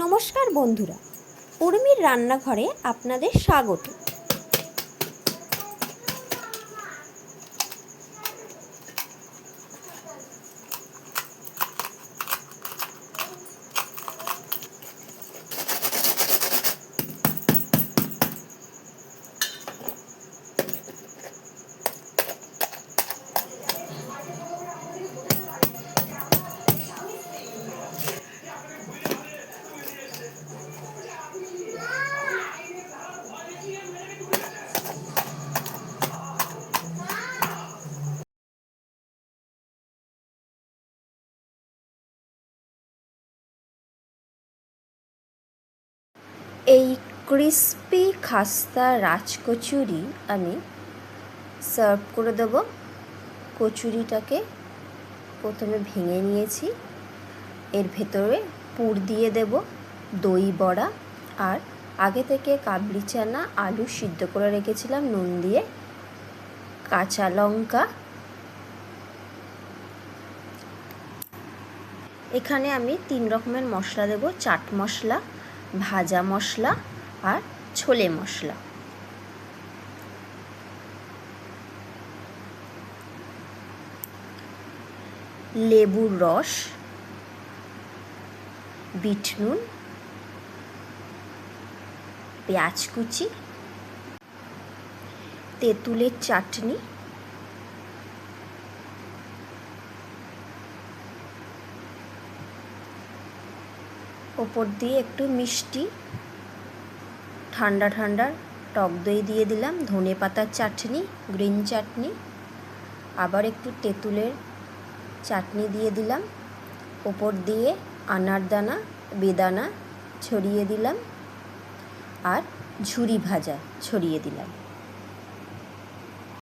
নমস্কার বন্ধুরা, উর্মির রান্নাঘরে আপনাদের স্বাগত। এই ক্রিস্পি খাস্তা রাজকচুরি আমি সার্ভ করে দেব। কচুরিটাকে প্রথমে ভেঙে নিয়েছি, এর ভেতরে পুর দিয়ে দেব দই বড়া আর আগে থেকে কাবলি চানা আলু সিদ্ধ করে রেখেছিলাম নুন দিয়ে, কাঁচা লঙ্কা। এখানে আমি 3 রকমের মশলা দেব, চাট মশলা, ভাজা মশলা আর ছোলে মশলা। লেবুর রস, বিট নুন, পেঁয়াজ কুচি, তেঁতুলের চাটনি, ওপর দিয়ে একটু মিষ্টি ঠান্ডা ঠান্ডা টক দই দিয়ে দিলাম, ধনে পাতার চাটনি, গ্রিন চাটনি, আবার একটু তেঁতুলের চাটনি দিয়ে দিলাম, ওপর দিয়ে আনারদানা বেদানা ছড়িয়ে দিলাম আর ঝুরি ভাজা ছড়িয়ে দিলাম।